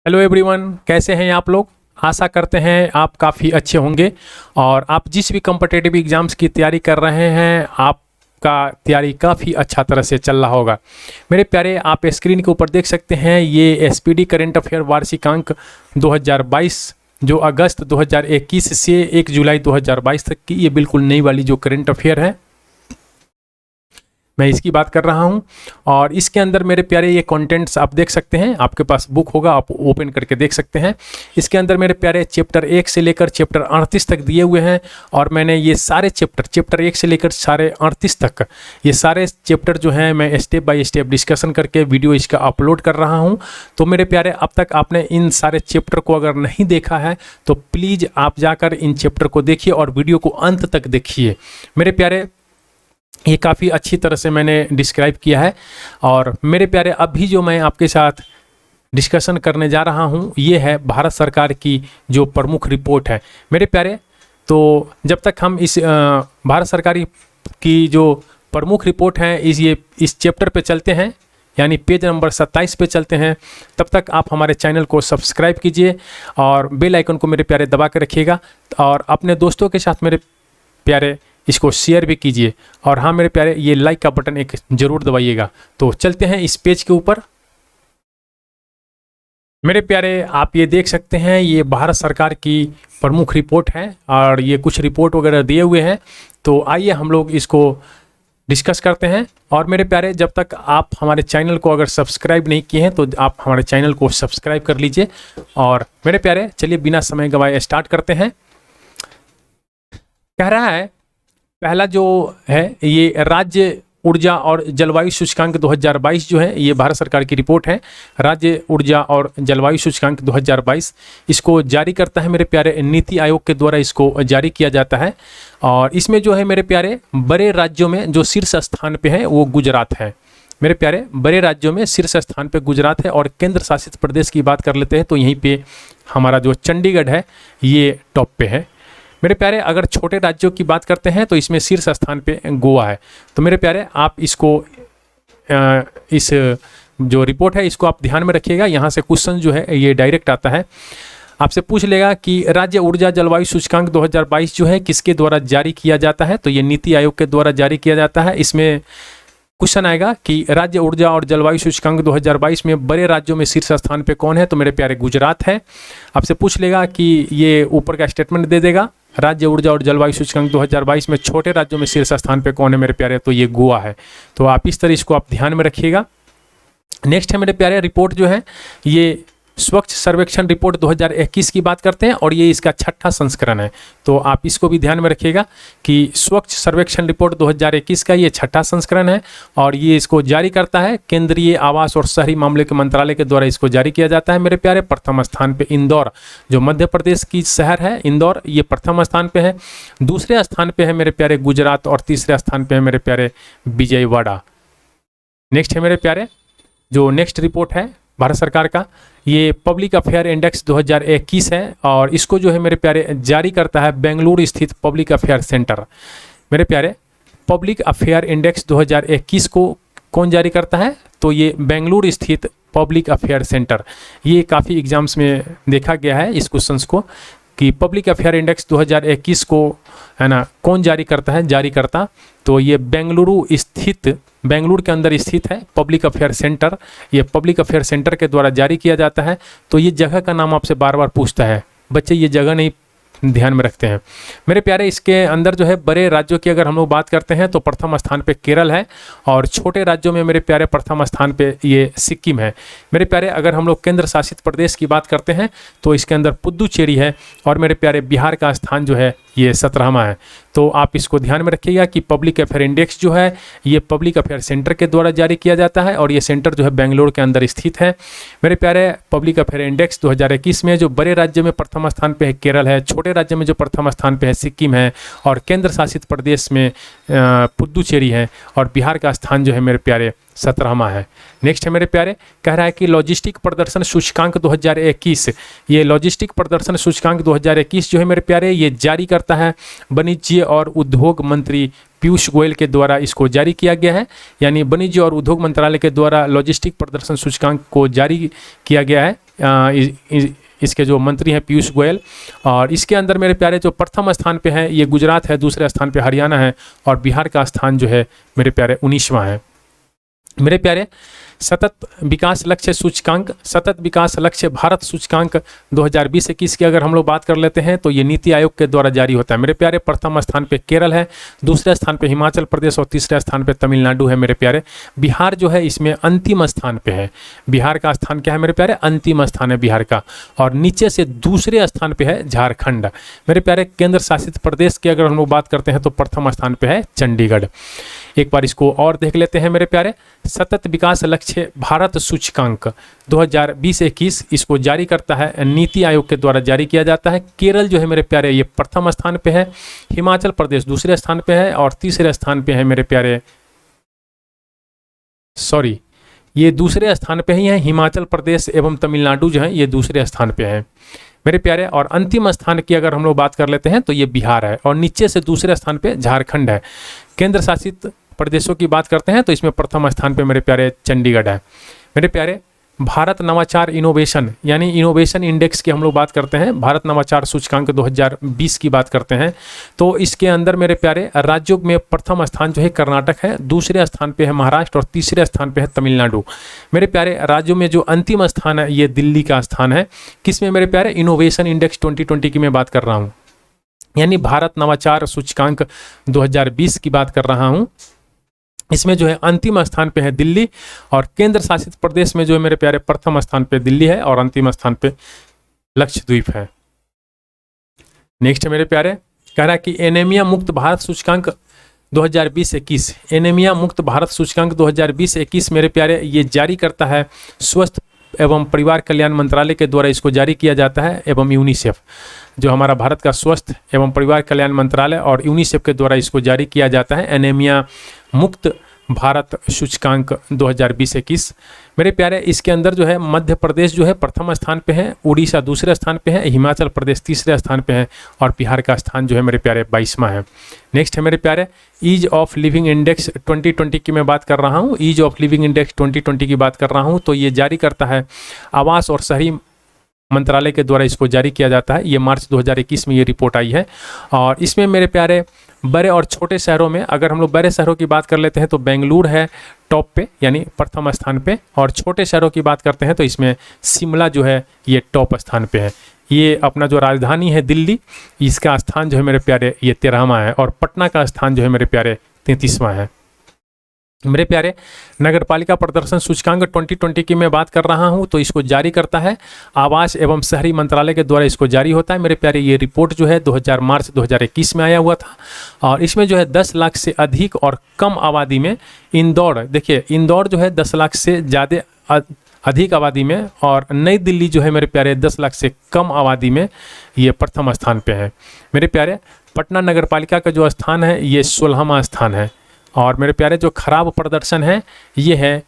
Hello everyone, कैसे हैं आप लोग। आशा करते हैं आप काफ़ी अच्छे होंगे और आप जिस भी कॉम्पिटिटिव एग्ज़ाम्स की तैयारी कर रहे हैं आपका तैयारी काफ़ी अच्छा तरह से चल रहा होगा। मेरे प्यारे, आप स्क्रीन के ऊपर देख सकते हैं ये एसपीडी करंट अफेयर वार्षिकांक 2022 जो अगस्त 2021 से 1 जुलाई 2022 तक की ये बिल्कुल नई वाली जो करंट अफेयर है मैं इसकी बात कर रहा हूं। और इसके अंदर मेरे प्यारे ये कंटेंट्स आप देख सकते हैं, आपके पास बुक होगा, आप ओपन करके देख सकते हैं। इसके अंदर मेरे प्यारे चैप्टर 1 से लेकर चैप्टर 38 तक दिए हुए हैं और मैंने ये सारे चैप्टर 1 से लेकर सारे 38 तक ये सारे चैप्टर जो हैं मैं स्टेप बाय स्टेप डिस्कशन करके वीडियो इसका अपलोड कर रहा हूँ। तो मेरे प्यारे, अब तक आपने इन सारे चैप्टर को अगर नहीं देखा है तो प्लीज़ आप जाकर इन चैप्टर को देखिए और वीडियो को अंत तक देखिए। मेरे प्यारे, ये काफ़ी अच्छी तरह से मैंने डिस्क्राइब किया है। और मेरे प्यारे, अभी जो मैं आपके साथ डिस्कशन करने जा रहा हूँ ये है भारत सरकार की जो प्रमुख रिपोर्ट है। मेरे प्यारे, तो जब तक हम इस भारत सरकार की जो प्रमुख रिपोर्ट है इस चैप्टर पे चलते हैं, यानी पेज नंबर 27 पे चलते हैं, तब तक आप हमारे चैनल को सब्सक्राइब कीजिए और बेल आइकन को मेरे प्यारे दबा कर रखिएगा और अपने दोस्तों के साथ मेरे प्यारे इसको शेयर भी कीजिए। और हाँ मेरे प्यारे, ये लाइक का बटन एक जरूर दबाइएगा। तो चलते हैं इस पेज के ऊपर। मेरे प्यारे, आप ये देख सकते हैं ये भारत सरकार की प्रमुख रिपोर्ट है और ये कुछ रिपोर्ट वगैरह दिए हुए हैं। तो आइए हम लोग इसको डिस्कस करते हैं। और मेरे प्यारे, जब तक आप हमारे चैनल को अगर सब्सक्राइब नहीं किए हैं तो आप हमारे चैनल को सब्सक्राइब कर लीजिए। और मेरे प्यारे, चलिए बिना समय गंवाए स्टार्ट करते हैं। कह रहा है पहला जो है ये राज्य ऊर्जा और जलवायु सूचकांक 2022 जो है ये भारत सरकार की रिपोर्ट है। राज्य ऊर्जा और जलवायु सूचकांक 2022 इसको जारी करता है मेरे प्यारे नीति आयोग के द्वारा इसको जारी किया जाता है। और इसमें जो है मेरे प्यारे बड़े राज्यों में जो शीर्ष स्थान पे है वो गुजरात है। मेरे प्यारे, बड़े राज्यों में शीर्ष स्थान पे गुजरात है। और केंद्र शासित प्रदेश की बात कर लेते हैं तो यहीं पे हमारा जो चंडीगढ़ है ये टॉप पे है। मेरे प्यारे, अगर छोटे राज्यों की बात करते हैं तो इसमें शीर्ष स्थान पे गोवा है। तो मेरे प्यारे, आप इसको इस जो रिपोर्ट है इसको आप ध्यान में रखिएगा। यहाँ से क्वेश्चन जो है ये डायरेक्ट आता है, आपसे पूछ लेगा कि राज्य ऊर्जा जलवायु सूचकांक 2022 जो है किसके द्वारा जारी किया जाता है। तो ये नीति आयोग के द्वारा जारी किया जाता है। इसमें क्वेश्चन आएगा कि राज्य ऊर्जा और जलवायु सूचकांक 2022 में बड़े राज्यों में शीर्ष स्थान पे कौन है। तो मेरे प्यारे गुजरात है। आपसे पूछ लेगा कि ये ऊपर का स्टेटमेंट दे देगा, राज्य ऊर्जा और जलवायु सूचकांक 2022 में छोटे राज्यों में शीर्ष स्थान पे कौन है मेरे प्यारे। तो ये गोवा है। तो आप इस तरह इसको आप ध्यान में रखिएगा। नेक्स्ट है मेरे प्यारे रिपोर्ट जो है ये स्वच्छ सर्वेक्षण रिपोर्ट 2021 की बात करते हैं और ये इसका 6ठा संस्करण है। तो आप इसको भी ध्यान में रखिएगा कि स्वच्छ सर्वेक्षण रिपोर्ट 2021 का ये 6ठा संस्करण है और ये इसको जारी करता है केंद्रीय आवास और शहरी मामले के मंत्रालय के द्वारा इसको जारी किया जाता है। मेरे प्यारे, प्रथम स्थान पे इंदौर जो मध्य प्रदेश की शहर है इंदौर, ये प्रथम स्थान पे है। दूसरे स्थान पे है मेरे प्यारे गुजरात और तीसरे स्थान पे है मेरे प्यारे विजयवाड़ा। नेक्स्ट है मेरे प्यारे जो नेक्स्ट रिपोर्ट है भारत सरकार का, ये पब्लिक अफेयर इंडेक्स 2021 है और इसको जो है मेरे प्यारे जारी करता है बेंगलुरु स्थित पब्लिक अफेयर सेंटर। मेरे प्यारे, पब्लिक अफेयर इंडेक्स 2021 को कौन जारी करता है। तो ये बेंगलुरु स्थित पब्लिक अफेयर सेंटर। ये काफ़ी एग्जाम्स में देखा गया है इस क्वेश्चंस को कि पब्लिक अफेयर इंडेक्स 2021 को है ना कौन जारी करता है, जारी करता। तो ये बेंगलुरु के अंदर स्थित है पब्लिक अफेयर सेंटर। ये पब्लिक अफेयर सेंटर के द्वारा जारी किया जाता है। तो ये जगह का नाम आपसे बार बार पूछता है, बच्चे ये जगह नहीं ध्यान में रखते हैं। मेरे प्यारे, इसके अंदर जो है बड़े राज्यों की अगर हम लोग बात करते हैं तो प्रथम स्थान पे केरल है और छोटे राज्यों में मेरे प्यारे प्रथम स्थान पे ये सिक्किम है। मेरे प्यारे, अगर हम लोग केंद्र शासित प्रदेश की बात करते हैं तो इसके अंदर पुद्दुचेरी है और मेरे प्यारे बिहार का स्थान जो है ये 17वां है। तो आप इसको ध्यान में रखिएगा कि पब्लिक अफेयर इंडेक्स जो है ये पब्लिक अफेयर सेंटर के द्वारा जारी किया जाता है और ये सेंटर जो है बेंगलुरु के अंदर स्थित है। मेरे प्यारे, पब्लिक अफेयर इंडेक्स 2021 में जो बड़े राज्य में प्रथम स्थान पे है केरल है, छोटे राज्य में जो प्रथम स्थान पे है सिक्किम है और केंद्र शासित प्रदेश में पुद्दुचेरी है और बिहार का स्थान जो है मेरे प्यारे 17वां है। नेक्स्ट है मेरे प्यारे, कह रहा है कि लॉजिस्टिक प्रदर्शन सूचकांक 2021, ये लॉजिस्टिक प्रदर्शन सूचकांक 2021 जो है मेरे प्यारे ये जारी करता है वाणिज्य और उद्योग मंत्री पीयूष गोयल के द्वारा इसको जारी किया गया है। यानी वाणिज्य और उद्योग मंत्रालय के द्वारा लॉजिस्टिक प्रदर्शन सूचकांक को जारी किया गया है इसके जो मंत्री हैं पीयूष गोयल। और इसके अंदर मेरे प्यारे जो प्रथम स्थान पे है ये गुजरात है, दूसरे स्थान पे हरियाणा है और बिहार का स्थान जो है मेरे प्यारे 19वां है। मेरे प्यारे सतत विकास लक्ष्य सूचकांक, सतत विकास लक्ष्य भारत सूचकांक 2020-21 की अगर हम लोग बात कर लेते हैं तो ये नीति आयोग के द्वारा जारी होता है। मेरे प्यारे प्रथम स्थान पे केरल है, दूसरे स्थान पे हिमाचल प्रदेश और तीसरे स्थान पे तमिलनाडु है। मेरे प्यारे बिहार जो है इसमें अंतिम स्थान पे है। बिहार का स्थान क्या है मेरे प्यारे? अंतिम स्थान है बिहार का। और नीचे से दूसरे स्थान पे है झारखंड। मेरे प्यारे केंद्र शासित प्रदेश की अगर हम लोग बात करते हैं तो प्रथम स्थान पे है चंडीगढ़। एक बार इसको और देख लेते हैं मेरे प्यारे। सतत विकास लक्ष्य भारत सूचकांक 2020-21 इसको जारी करता है नीति आयोग के द्वारा जारी किया जाता है। केरल जो है मेरे प्यारे ये प्रथम स्थान पे है, हिमाचल प्रदेश दूसरे स्थान पे है और तीसरे स्थान पे है मेरे प्यारे, सॉरी ये दूसरे स्थान पे ही है, हिमाचल प्रदेश एवं तमिलनाडु जो है ये दूसरे स्थान पे है मेरे प्यारे। और अंतिम स्थान की अगर हम लोग बात कर लेते हैं तो ये बिहार है और नीचे से दूसरे स्थान पे झारखंड है। केंद्र शासित प्रदेशों की बात करते हैं तो इसमें प्रथम स्थान पे मेरे प्यारे चंडीगढ़ है। मेरे प्यारे भारत नवाचार इनोवेशन यानी इनोवेशन इंडेक्स की हम लोग बात करते हैं, भारत नवाचार सूचकांक 2020 की बात करते हैं तो इसके अंदर मेरे प्यारे राज्यों में प्रथम स्थान जो है कर्नाटक है, दूसरे स्थान पे है महाराष्ट्र और तीसरे स्थान पे है तमिलनाडु। मेरे प्यारे राज्यों में जो अंतिम स्थान है ये दिल्ली का स्थान है। किसमें मेरे प्यारे? इनोवेशन इंडेक्स 2020 की मैं बात कर रहा हूँ, यानी भारत नवाचार सूचकांक 2020 की बात कर रहा हूँ। इसमें जो है अंतिम स्थान पे है दिल्ली और केंद्र शासित प्रदेश में जो है मेरे प्यारे प्रथम स्थान पे दिल्ली है और अंतिम स्थान पे लक्षद्वीप है। नेक्स्ट मेरे प्यारे कह रहा है कि एनीमिया मुक्त भारत सूचकांक 2020-21, एनीमिया मुक्त भारत सूचकांक 2020-21 मेरे प्यारे ये जारी करता है स्वस्थ एवं परिवार कल्याण मंत्रालय के द्वारा इसको जारी किया जाता है एवं यूनिसेफ जो हमारा भारत का स्वास्थ्य एवं परिवार कल्याण मंत्रालय और यूनिसेफ के द्वारा इसको जारी किया जाता है एनीमिया मुक्त भारत सूचकांक 2020-21। मेरे प्यारे इसके अंदर जो है मध्य प्रदेश जो है प्रथम स्थान पे है, उड़ीसा दूसरे स्थान पे है, हिमाचल प्रदेश तीसरे स्थान पे है और बिहार का स्थान जो है मेरे प्यारे 22वां है। नेक्स्ट है मेरे प्यारे ईज ऑफ लिविंग इंडेक्स 2020 की मैं बात कर रहा हूँ। ईज ऑफ लिविंग इंडेक्स 2020 की बात कर रहा हूँ तो ये जारी करता है आवास और शहरी मंत्रालय के द्वारा इसको जारी किया जाता है। ये मार्च 2021 में ये रिपोर्ट आई है और इसमें मेरे प्यारे बड़े और छोटे शहरों में अगर हम लोग बड़े शहरों की बात कर लेते हैं तो बेंगलुरु है टॉप पे यानी प्रथम स्थान पे और छोटे शहरों की बात करते हैं तो इसमें शिमला जो है ये टॉप स्थान पे है। ये अपना जो राजधानी है दिल्ली, इसका स्थान जो है मेरे प्यारे ये 13वां है और पटना का स्थान जो है मेरे प्यारे 33वां है। मेरे प्यारे नगरपालिका प्रदर्शन सूचकांक 2020 की मैं बात कर रहा हूं तो इसको जारी करता है आवास एवं शहरी मंत्रालय के द्वारा इसको जारी होता है। मेरे प्यारे ये रिपोर्ट जो है मार्च 2021 में आया हुआ था और इसमें जो है 10 लाख से अधिक और कम आबादी में इंदौर, देखिए इंदौर जो है 10 लाख से ज़्यादा अधिक आबादी में और नई दिल्ली जो है मेरे प्यारे 10 लाख से कम आबादी में ये प्रथम स्थान पे है। मेरे प्यारे पटना नगरपालिका का जो स्थान है ये 16वां स्थान है और मेरे प्यारे जो खराब प्रदर्शन है ये है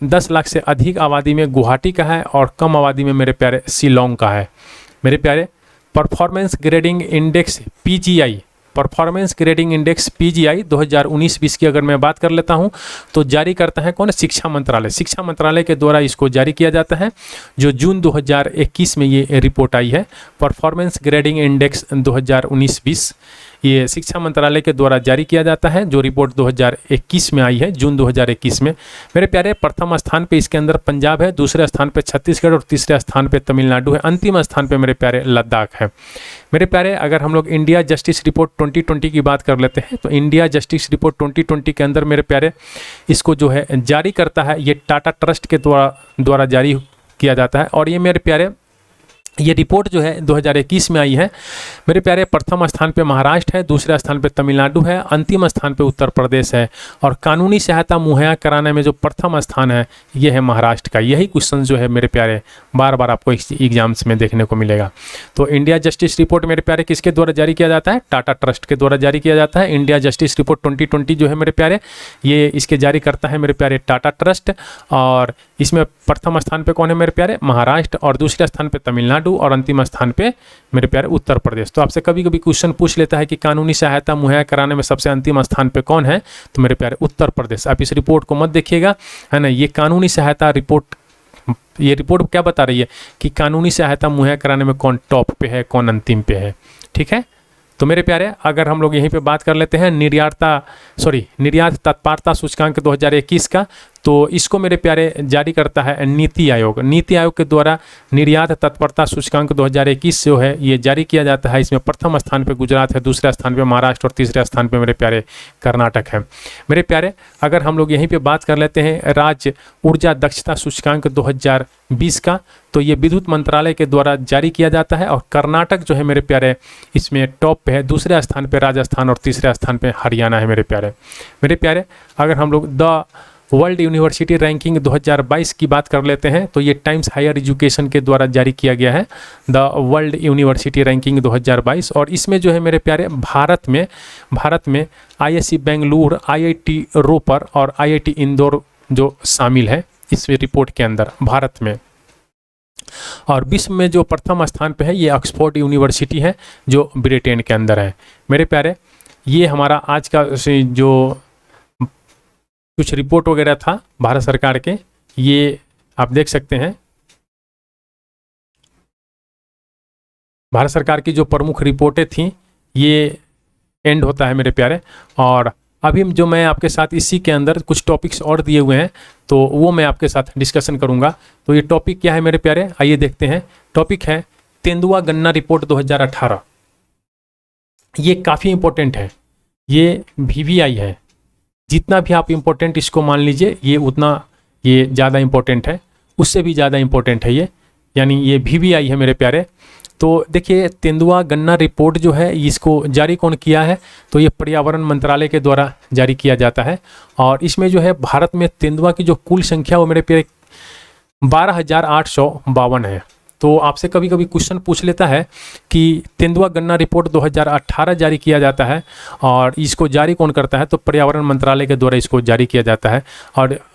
10 लाख से अधिक आबादी में गुवाहाटी का है और कम आबादी में मेरे प्यारे शिलोंग का है। मेरे प्यारे performance grading index PGI, performance grading index PGI 2019-20 की अगर मैं बात कर लेता हूं तो जारी करता है कौन? शिक्षा मंत्रालय। शिक्षा मंत्रालय के द्वारा इसको जारी किया जाता है जो जून 2021 में ये रिपोर्ट आई है। परफॉर्मेंस ग्रेडिंग इंडेक्स 2019-20 ये शिक्षा मंत्रालय के द्वारा जारी किया जाता है जो रिपोर्ट 2021 में आई है, जून 2021 में। मेरे प्यारे प्रथम स्थान पे इसके अंदर पंजाब है, दूसरे स्थान पे छत्तीसगढ़ और तीसरे स्थान पे तमिलनाडु है, अंतिम स्थान पे मेरे प्यारे लद्दाख है। मेरे प्यारे अगर हम लोग इंडिया जस्टिस रिपोर्ट 2020 की बात कर लेते हैं तो इंडिया जस्टिस रिपोर्ट 2020 के अंदर मेरे प्यारे इसको जो है जारी करता है ये टाटा ट्रस्ट के द्वारा जारी किया जाता है और ये मेरे प्यारे ये रिपोर्ट जो है 2021 में आई है। मेरे प्यारे प्रथम स्थान पे महाराष्ट्र है, दूसरे स्थान पे तमिलनाडु है, अंतिम स्थान पे उत्तर प्रदेश है और कानूनी सहायता मुहैया कराने में जो प्रथम स्थान है ये है महाराष्ट्र का। यही क्वेश्चन जो है मेरे प्यारे बार बार आपको एग्जाम्स में देखने को मिलेगा। तो इंडिया जस्टिस रिपोर्ट मेरे प्यारे किसके द्वारा जारी किया जाता है? टाटा ट्रस्ट के द्वारा जारी किया जाता है। इंडिया जस्टिस रिपोर्ट 2020 जो है मेरे प्यारे ये इसके जारी करता है मेरे प्यारे टाटा ट्रस्ट और इसमें प्रथम स्थान पे कौन है मेरे प्यारे? महाराष्ट्र और दूसरे स्थान पे तमिलनाडु और अंतिम स्थान पे मेरे प्यारे उत्तर प्रदेश। तो आपसे कभी कभी क्वेश्चन पूछ लेता है कि कानूनी सहायता मुहैया कराने में सबसे अंतिम स्थान पे कौन है? तो मेरे प्यारे उत्तर प्रदेश। आप इस रिपोर्ट को मत देखिएगा, है ना, ये कानूनी सहायता रिपोर्ट ये रिपोर्ट क्या बता रही है कि कानूनी सहायता मुहैया कराने में कौन टॉप पे है, कौन अंतिम पे है। ठीक है, तो मेरे प्यारे अगर हम लोग यहीं पे बात कर लेते हैं निर्यात तत्परता सूचकांक 2021 का, तो इसको मेरे प्यारे जारी करता है नीति आयोग। नीति आयोग के द्वारा निर्यात तत्परता सूचकांक 2021 जो है ये जारी किया जाता है। इसमें प्रथम स्थान पे गुजरात है, दूसरे स्थान पे महाराष्ट्र और तीसरे स्थान पे मेरे प्यारे कर्नाटक है। मेरे प्यारे अगर हम लोग यहीं पे बात कर लेते हैं राज्य ऊर्जा दक्षता सूचकांक 2020 का, तो ये विद्युत मंत्रालय के द्वारा जारी किया जाता है और कर्नाटक जो है मेरे प्यारे इसमें टॉप पे है, दूसरे स्थान पे राजस्थान और तीसरे स्थान पे हरियाणा है मेरे प्यारे। अगर हम लोग द वर्ल्ड यूनिवर्सिटी रैंकिंग 2022 की बात कर लेते हैं, तो ये टाइम्स हायर एजुकेशन के द्वारा जारी किया गया है द वर्ल्ड यूनिवर्सिटी रैंकिंग 2022। और इसमें जो है मेरे प्यारे भारत में IISc बेंगलुरु, IIT रोपर और IIT इंदौर जो शामिल है इस रिपोर्ट के अंदर भारत में। और विश्व में जो प्रथम स्थान पे है ये ऑक्सफोर्ड यूनिवर्सिटी है जो ब्रिटेन के अंदर है। मेरे प्यारे ये हमारा आज का जो कुछ रिपोर्ट वगैरह था भारत सरकार के, ये आप देख सकते हैं भारत सरकार की जो प्रमुख रिपोर्टें थीं ये एंड होता है मेरे प्यारे। और अभी जो मैं आपके साथ इसी के अंदर कुछ टॉपिक्स और दिए हुए हैं तो वो मैं आपके साथ डिस्कशन करूंगा। तो ये टॉपिक क्या है मेरे प्यारे, आइए देखते हैं। टॉपिक है तेंदुआ गन्ना रिपोर्ट 2018। ये काफ़ी इंपॉर्टेंट है, ये VVI है। जितना भी आप इम्पोर्टेंट इसको मान लीजिए ये उतना ये ज़्यादा इम्पोर्टेंट है, उससे भी ज़्यादा इम्पोर्टेंट है ये, यानी ये VVI है मेरे प्यारे। तो देखिए तेंदुआ गन्ना रिपोर्ट जो है इसको जारी कौन किया है, तो ये पर्यावरण मंत्रालय के द्वारा जारी किया जाता है। और इसमें जो है भारत में तेंदुआ की जो कुल संख्या वो मेरे प्यारे 12,852 है। तो आपसे कभी कभी क्वेश्चन पूछ लेता है कि तेंदुआ गन्ना रिपोर्ट 2018 जारी किया जाता है और इसको जारी कौन करता है, तो पर्यावरण मंत्रालय के द्वारा इसको जारी किया जाता है।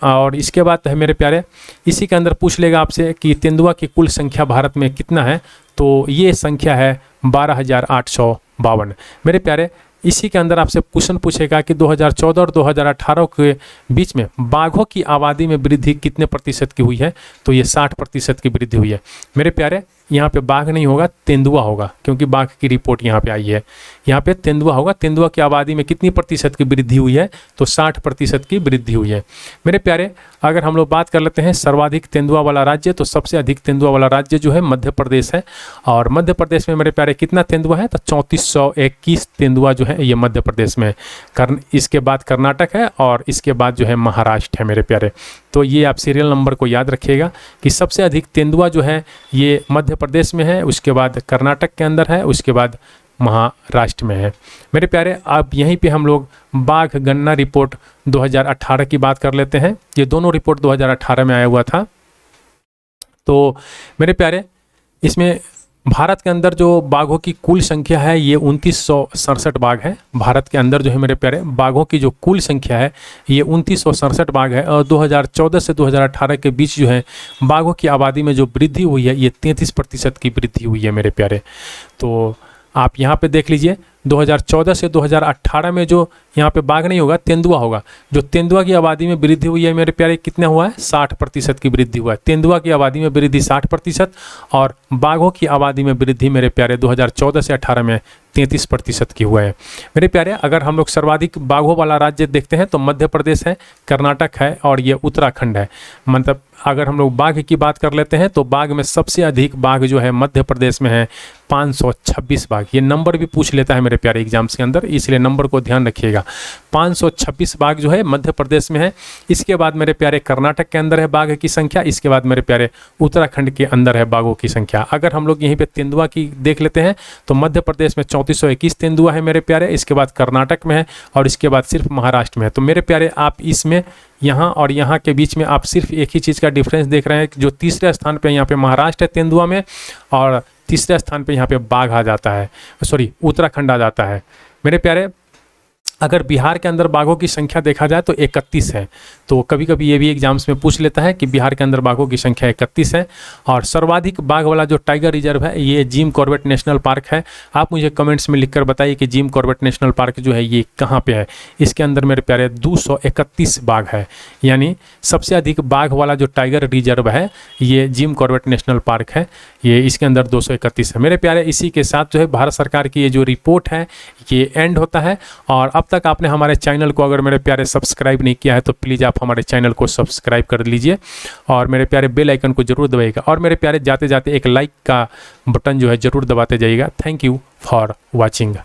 और इसके बाद है मेरे प्यारे इसी के अंदर पूछ लेगा आपसे कि तेंदुआ की कुल संख्या भारत में कितना है, तो ये संख्या है 12,852 मेरे प्यारे। इसी के अंदर आपसे क्वेश्चन पूछेगा कि 2014 और 2018 के बीच में बाघों की आबादी में वृद्धि कितने प्रतिशत की हुई है, तो ये 60% की वृद्धि हुई है मेरे प्यारे। यहाँ पे बाघ नहीं होगा, तेंदुआ होगा, क्योंकि बाघ की रिपोर्ट यहाँ पे आई है। यहाँ पे तेंदुआ होगा। तेंदुआ की आबादी में कितनी प्रतिशत की वृद्धि हुई है, तो 60% की वृद्धि हुई है मेरे प्यारे। अगर हम लोग बात कर लेते हैं सर्वाधिक तेंदुआ वाला राज्य, तो सबसे अधिक तेंदुआ वाला राज्य जो है मध्य प्रदेश है। और मध्य प्रदेश में मेरे प्यारे कितना तेंदुआ है, तो 3421 तेंदुआ जो है ये मध्य प्रदेश में। इसके बाद कर्नाटक है और इसके बाद जो है महाराष्ट्र है मेरे प्यारे। तो ये आप सीरियल नंबर को याद रखिएगा कि सबसे अधिक तेंदुआ जो है ये मध्य प्रदेश में है, उसके बाद कर्नाटक के अंदर है, उसके बाद महाराष्ट्र में है मेरे प्यारे। अब यहीं पे हम लोग बाघ गन्ना रिपोर्ट 2018 की बात कर लेते हैं। ये दोनों रिपोर्ट 2018 में आया हुआ था। तो मेरे प्यारे इसमें भारत के अंदर जो बाघों की कुल संख्या है ये 2967 बाघ है। भारत के अंदर जो है मेरे प्यारे बाघों की जो कुल संख्या है ये 2967 बाघ है। और 2014 से 2018 के बीच जो है बाघों की आबादी में जो वृद्धि हुई है ये 33% की वृद्धि हुई है मेरे प्यारे। तो आप यहाँ पे देख लीजिए 2014 से 2018 में जो यहाँ पे बाघ नहीं होगा, तेंदुआ होगा। जो तेंदुआ की आबादी में वृद्धि हुई है मेरे प्यारे कितना हुआ है, 60% की वृद्धि हुआ है। तेंदुआ की आबादी में वृद्धि 60% और बाघों की आबादी में वृद्धि मेरे प्यारे 2014 से 18 में 33% की हुआ है मेरे प्यारे। अगर हम लोग सर्वाधिक बाघों वाला राज्य देखते हैं तो मध्य प्रदेश है, कर्नाटक है और ये उत्तराखंड है। मतलब अगर हम लोग बाघ की बात कर लेते हैं तो बाघ में सबसे अधिक बाघ जो है मध्य प्रदेश में है 526 बाघ। ये नंबर भी पूछ लेता है मेरे प्यारे एग्जाम्स के अंदर, इसलिए नंबर को ध्यान रखिएगा। 526 बाघ जो है मध्य प्रदेश में है। इसके बाद मेरे प्यारे कर्नाटक के अंदर है बाघ की संख्या। इसके बाद मेरे प्यारे उत्तराखंड के अंदर है बाघों की संख्या। अगर हम लोग यहीं पे तेंदुआ की देख लेते हैं तो मध्य प्रदेश में 3421 तेंदुआ है मेरे प्यारे। इसके बाद कर्नाटक में है और इसके बाद सिर्फ महाराष्ट्र में है। तो मेरे प्यारे आप इसमें यहाँ और यहाँ के बीच में आप सिर्फ एक ही चीज़ का डिफरेंस देख रहे हैं, जो तीसरे स्थान पे यहाँ पे महाराष्ट्र है तेंदुआ में और तीसरे स्थान पे यहाँ पे बाघ आ जाता है, उत्तराखंड आ जाता है मेरे प्यारे। अगर बिहार के अंदर बाघों की संख्या देखा जाए तो 31 है। तो कभी कभी ये भी एग्जाम्स में पूछ लेता है कि बिहार के अंदर बाघों की संख्या 31 है। और सर्वाधिक बाघ वाला जो टाइगर रिजर्व है ये जिम कॉर्बेट नेशनल पार्क है। आप मुझे कमेंट्स में लिखकर बताइए कि जिम कॉर्बेट नेशनल पार्क जो है ये कहाँ पे है। इसके अंदर मेरे प्यारे 231 बाघ है, यानी सबसे अधिक बाघ वाला जो टाइगर रिजर्व है ये जिम कॉर्बेट नेशनल पार्क है, ये इसके अंदर 231 है। मेरे प्यारे इसी के साथ जो है भारत सरकार की ये जो रिपोर्ट है ये एंड होता है। और अब तक आपने हमारे चैनल को अगर मेरे प्यारे सब्सक्राइब नहीं किया है तो प्लीज़ आप हमारे चैनल को सब्सक्राइब कर लीजिए और मेरे प्यारे बेल आइकन को जरूर दबाइएगा। और मेरे प्यारे जाते जाते एक लाइक का बटन जो है ज़रूर दबाते जाइएगा। Thank you for watching.